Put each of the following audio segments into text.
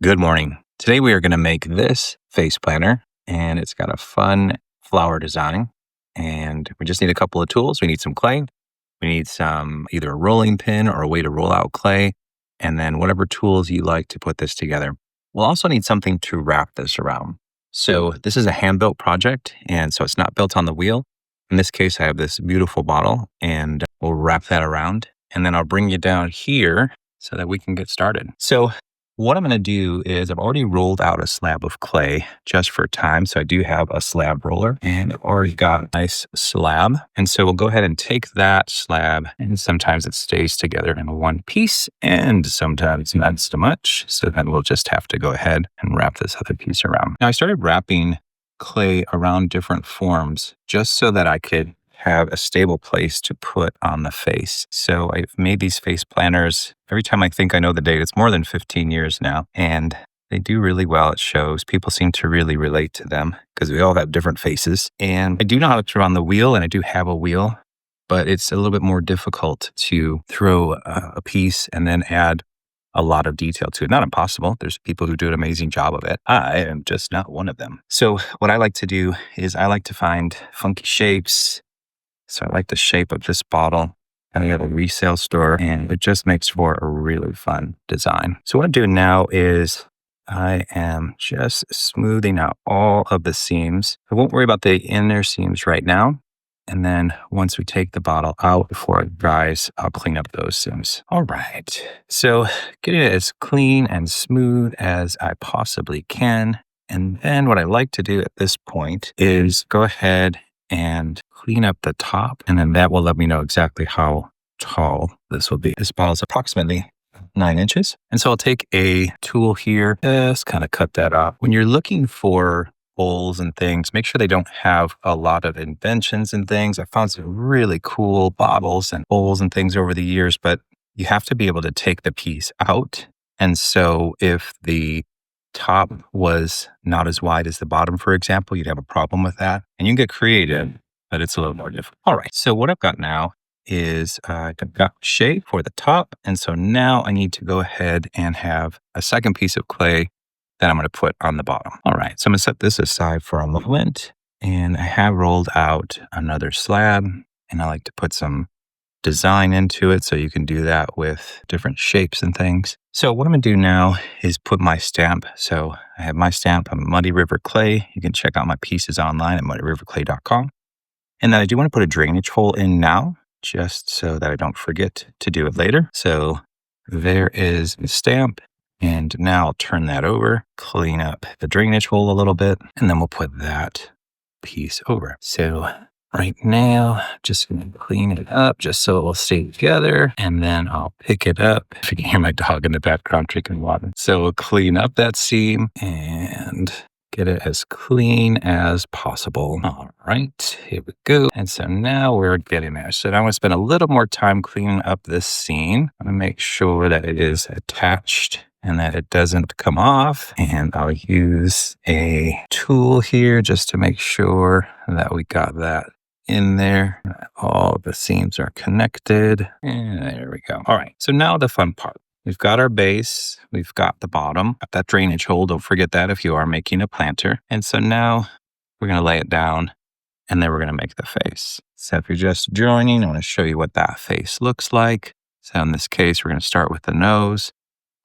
Good morning. Today we are going to make this face planner, and it's got a fun flower design. And we just need a couple of tools. We need some clay. We need some either a rolling pin or a way to roll out clay, and then whatever tools you like to put this together. We'll also need something to wrap this around. So this is a hand-built project, and so it's not built on the wheel. In this case, I have this beautiful bottle, and we'll wrap that around, and then I'll bring you down here so that we can get started. So what I'm going to do is I've already rolled out a slab of clay just for time. So I do have a slab roller and I've already got a nice slab. And so we'll go ahead and take that slab, and sometimes it stays together in one piece and sometimes not so much. So then we'll just have to go ahead and wrap this other piece around. Now I started wrapping clay around different forms just so that I could have a stable place to put on the face. So I've made these face planners. Every time I think I know the date, it's more than 15 years now, and they do really well. It shows people seem to really relate to them because we all have different faces. And I do know how to throw on the wheel, and I do have a wheel, but it's a little bit more difficult to throw a piece and then add a lot of detail to it. Not impossible. There's people who do an amazing job of it. I am just not one of them. So what I like to do is I like to find funky shapes. So I like the shape of this bottle. And I have a resale store, and it just makes for a really fun design. So what I'm doing now is I am just smoothing out all of the seams. I won't worry about the inner seams right now. And then once we take the bottle out before it dries, I'll clean up those seams. All right. So get it as clean and smooth as I possibly can. And then what I like to do at this point is go ahead and clean up the top, and then that will let me know exactly how tall this will be. This bottle is approximately 9 inches. And so I'll take a tool here, just kind of cut that off. When you're looking for bowls and things, make sure they don't have a lot of inventions and things. I found some really cool bottles and bowls and things over the years, but you have to be able to take the piece out. And so if the top was not as wide as the bottom, for example, you'd have a problem with that. And you can get creative, but it's a little more difficult. All right. So what I've got now is I've got shape for the top. And so now I need to go ahead and have a second piece of clay that I'm going to put on the bottom. All right. So I'm going to set this aside for a moment. And I have rolled out another slab, and I like to put some design into it, so you can do that with different shapes and things. So what I'm going to do now is put my stamp. So I have my stamp on Muddy River Clay. You can check out my pieces online at muddyriverclay.com. And then I do want to put a drainage hole in now, just so that I don't forget to do it later. So there is the stamp. And now I'll turn that over, clean up the drainage hole a little bit, and then we'll put that piece over. So right now, just going to clean it up just so it will stay together. And then I'll pick it up. If you can hear my dog in the background drinking water. So we'll clean up that seam and get it as clean as possible. All right, here we go. And so now we're getting there. So now I'm going to spend a little more time cleaning up this seam. I'm going to make sure that it is attached and that it doesn't come off. And I'll use a tool here just to make sure that we got that in there. All the seams are connected. And there we go. All right. So now the fun part. We've got our base. We've got the bottom. Got that drainage hole. Don't forget that if you are making a planter. And so now we're going to lay it down, and then we're going to make the face. So if you're just joining, I want to show you what that face looks like. So in this case, we're going to start with the nose.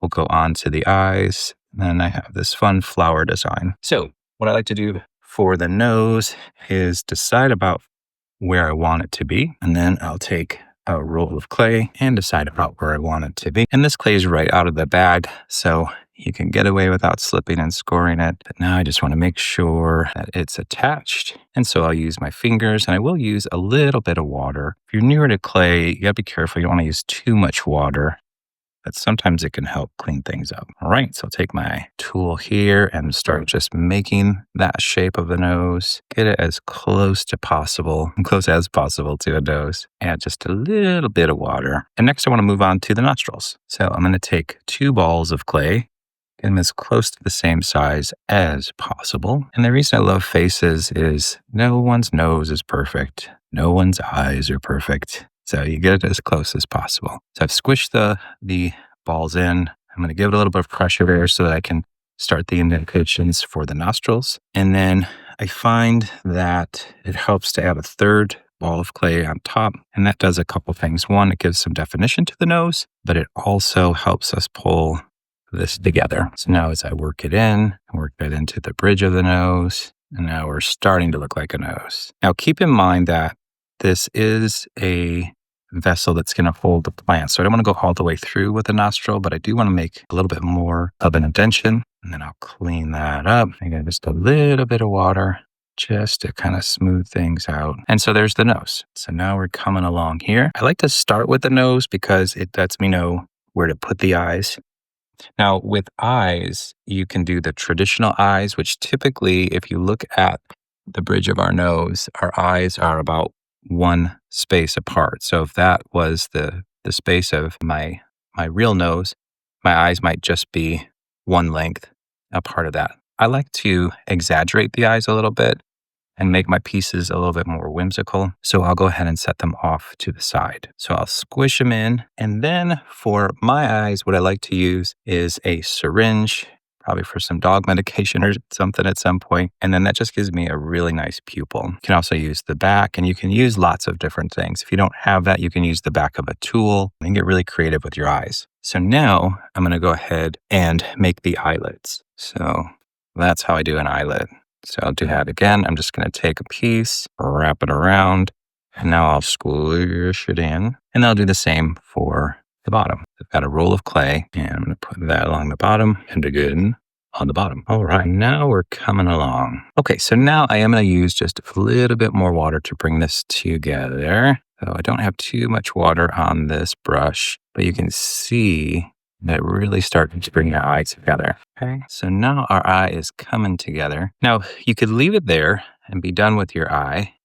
We'll go on to the eyes. And then I have this fun flower design. So what I like to do for the nose is decide about where I want it to be. And then I'll take a roll of clay and decide about where I want it to be. And this clay is right out of the bag, so you can get away without slipping and scoring it. But now I just want to make sure that it's attached. And so I'll use my fingers, and I will use a little bit of water. If you're newer to clay, you got to be careful. You don't want to use too much water, but sometimes it can help clean things up. All right, so I'll take my tool here and start just making that shape of the nose. Get it as close as possible to a nose. Add just a little bit of water. And next I want to move on to the nostrils. So I'm going to take 2 balls of clay, get them as close to the same size as possible. And the reason I love faces is no one's nose is perfect. No one's eyes are perfect. So you get it as close as possible. So I've squished the balls in. I'm I'm going to give it a little bit of pressure there so that I can start the indentations for the nostrils. And then I find that it helps to add a third ball of clay on top. And that does a couple things. One, it gives some definition to the nose, but it also helps us pull this together. So now as I work it in, I work that into the bridge of the nose, and now we're starting to look like a nose. Now keep in mind that this is a vessel that's going to hold the plant. So I don't want to go all the way through with the nostril, but I do want to make a little bit more of an indentation. And then I'll clean that up. I got just a little bit of water just to kind of smooth things out. And so there's the nose. So now we're coming along here. I like to start with the nose because it lets me know where to put the eyes. Now, with eyes, you can do the traditional eyes, which typically, if you look at the bridge of our nose, our eyes are about one space apart. So if that was the space of my real nose, my eyes might just be one length, a part of that. I like to exaggerate the eyes a little bit and make my pieces a little bit more whimsical. So I'll go ahead and set them off to the side. So I'll squish them in. And then for my eyes, what I like to use is a syringe, probably for some dog medication or something at some point. And then that just gives me a really nice pupil. You can also use the back, and you can use lots of different things. If you don't have that, you can use the back of a tool and get really creative with your eyes. So now I'm going to go ahead and make the eyelids. So that's how I do an eyelid. So I'll do that again. I'm just going to take a piece, wrap it around, and now I'll squish it in. And I'll do the same for the bottom. I've got a roll of clay, and I'm going to put that along the bottom and again on the bottom. All right, now we're coming along. Okay, so now I am going to use just a little bit more water to bring this together. So I don't have too much water on this brush, but you can see that really starting to bring your eyes together. Okay, so now our eye is coming together. Now, you could leave it there and be done with your eye,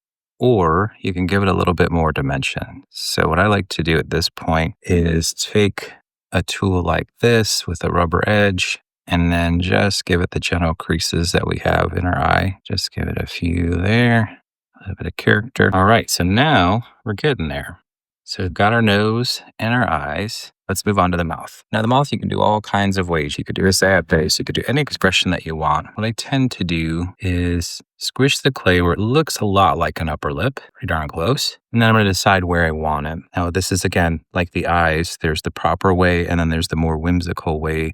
or you can give it a little bit more dimension. So what I like to do at this point is take a tool like this with a rubber edge and then just give it the general creases that we have in our eye. Just give it a few there, a little bit of character. All right, so now we're getting there. So we've got our nose and our eyes. Let's move on to the mouth. Now, the mouth, you can do all kinds of ways. You could do a sad face. You could do any expression that you want. What I tend to do is squish the clay where it looks a lot like an upper lip, pretty darn close. And then I'm going to decide where I want it. Now, this is, again, like the eyes. There's the proper way, and then there's the more whimsical way.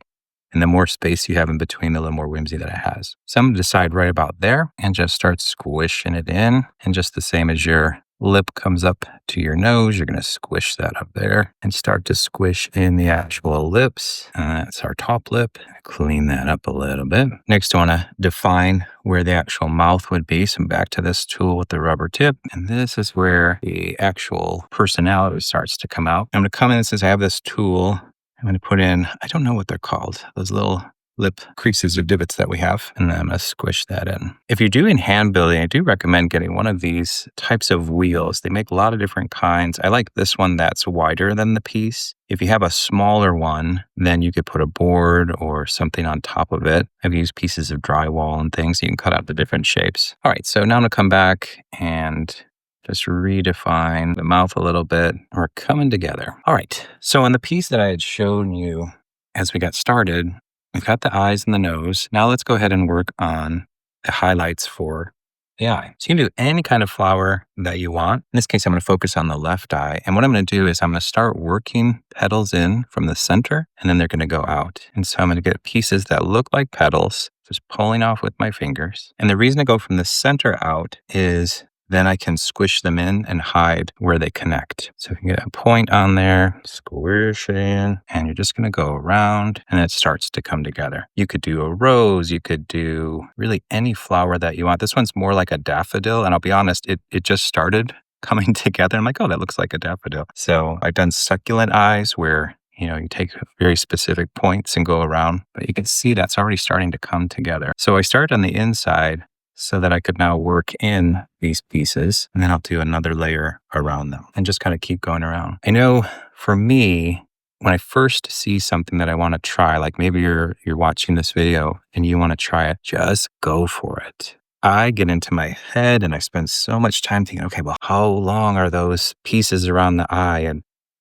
And the more space you have in between, the little more whimsy that it has. So I'm going to decide right about there and just start squishing it in. And just the same as your lip comes up to your nose, you're going to squish that up there and start to squish in the actual lips. That's our top lip. Clean that up a little bit. Next, I want to define where the actual mouth would be. So I'm back to this tool with the rubber tip. And this is where the actual personality starts to come out. I'm going to come in, since I have this tool, I'm going to put in, I don't know what they're called, those little lip creases or divots that we have, and then I'm going to squish that in. If you're doing hand building, I do recommend getting one of these types of wheels. They make a lot of different kinds. I like this one that's wider than the piece. If you have a smaller one, then you could put a board or something on top of it. I've used pieces of drywall and things. You can cut out the different shapes. All right, so now I'm going to come back and just redefine the mouth a little bit. We're coming together. All right, so on the piece that I had shown you as we got started, we've got the eyes and the nose. Now let's go ahead and work on the highlights for the eye. So you can do any kind of flower that you want. In this case, I'm going to focus on the left eye. And what I'm going to do is I'm going to start working petals in from the center, and then they're going to go out. And so I'm going to get pieces that look like petals, just pulling off with my fingers. And the reason I go from the center out is then I can squish them in and hide where they connect. So you can get a point on there, squish it in, and you're just going to go around, and it starts to come together. You could do a rose. You could do really any flower that you want. This one's more like a daffodil, and I'll be honest, it just started coming together. I'm like, oh, that looks like a daffodil. So I've done succulent eyes where you take very specific points and go around, but you can see that's already starting to come together. So I started on the inside so that I could now work in these pieces, and then I'll do another layer around them and just kind of keep going around. I know for me, when I first see something that I want to try, like maybe you're watching this video and you want to try it, just go for it. I get into my head and I spend so much time thinking, okay, well, how long are those pieces around the eye?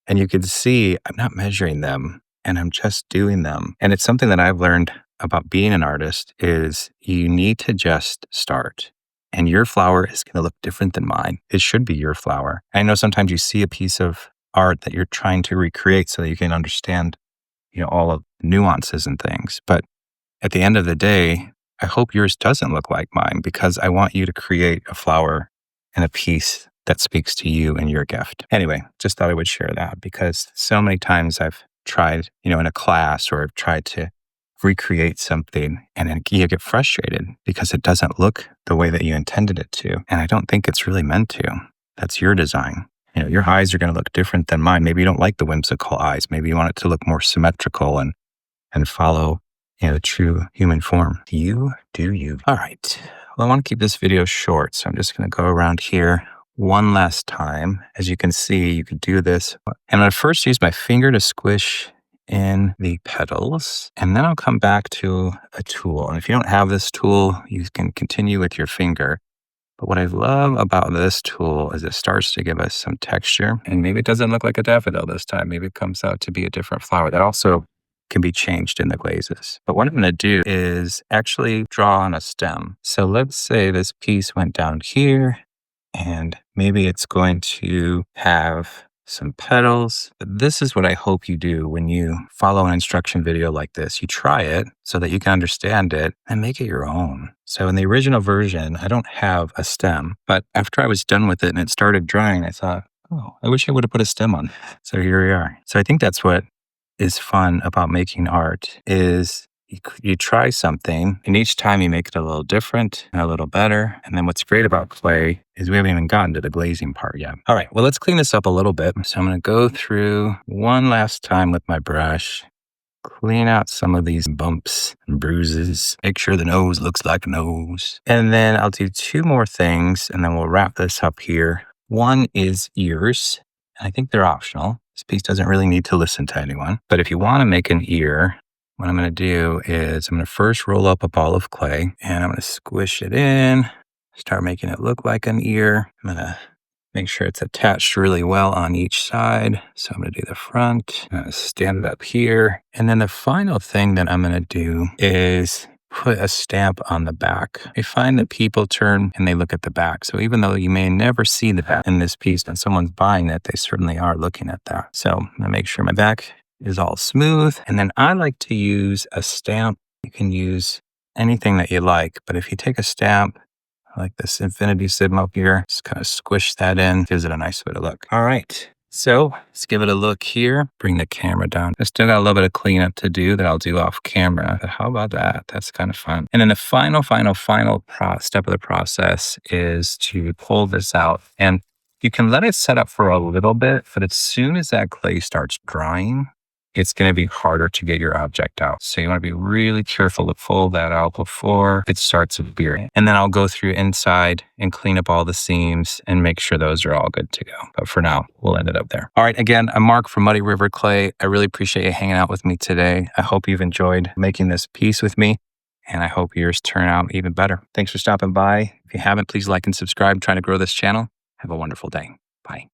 And you can see I'm not measuring them. and I'm just doing them. And it's something that I've learned about being an artist is you need to just start. And your flower is going to look different than mine. It should be your flower. I know sometimes you see a piece of art that you're trying to recreate so that you can understand, all of the nuances and things. But at the end of the day, I hope yours doesn't look like mine because I want you to create a flower and a piece that speaks to you and your gift. Anyway, just thought I would share that because so many times I've tried, in a class or I've tried to recreate something and then you get frustrated because it doesn't look the way that you intended it to. And I don't think it's really meant to. That's your design. Your eyes are going to look different than mine. Maybe you don't like the whimsical eyes. Maybe you want it to look more symmetrical and follow the true human form. You do you. All right. Well, I want to keep this video short, so I'm just going to go around here one last time. As you can see, you could do this. And I'm going to first use my finger to squish in the petals, and then I'll come back to a tool. And if you don't have this tool, you can continue with your finger. But what I love about this tool is it starts to give us some texture. And maybe it doesn't look like a daffodil this time. Maybe it comes out to be a different flower. That also can be changed in the glazes. But what I'm going to do is actually draw on a stem. So let's say this piece went down here, and maybe it's going to have some petals. This is what I hope you do when you follow an instruction video like this. You try it so that you can understand it and make it your own. So in the original version, I don't have a stem, but after I was done with it and it started drying, I thought, oh, I wish I would have put a stem on. So here we are. So I think that's what is fun about making art is you try something and each time you make it a little different and a little better. And then what's great about clay is we haven't even gotten to the glazing part yet. All right, well, let's clean this up a little bit. So I'm going to go through one last time with my brush, clean out some of these bumps and bruises, make sure the nose looks like a nose. And then I'll do two more things and then we'll wrap this up here. One is ears. I think they're optional. This piece doesn't really need to listen to anyone. But if you want to make an ear, what I'm going to do is I'm going to first roll up a ball of clay and I'm going to squish it in, start making it look like an ear. I'm going to make sure it's attached really well on each side. So I'm going to do the front, I'm going to stand it up here. And then the final thing that I'm going to do is put a stamp on the back. I find that people turn and they look at the back. So even though you may never see the back in this piece, when someone's buying it, they certainly are looking at that. So I'm going to make sure my back is all smooth. And then I like to use a stamp. You can use anything that you like, but if you take a stamp like this infinity symbol up here, just kind of squish that in, gives it a nice bit of look. All right. So let's give it a look here. Bring the camera down. I still got a little bit of cleanup to do that I'll do off camera. But how about that? That's kind of fun. And then the final step of the process is to pull this out. And you can let it set up for a little bit, but as soon as that clay starts drying, it's going to be harder to get your object out. So you want to be really careful to pull that out before it starts appearing. And then I'll go through inside and clean up all the seams and make sure those are all good to go. But for now, we'll end it up there. All right. Again, I'm Mark from Muddy River Clay. I really appreciate you hanging out with me today. I hope you've enjoyed making this piece with me, and I hope yours turn out even better. Thanks for stopping by. If you haven't, please like and subscribe. I'm trying to grow this channel. Have a wonderful day. Bye.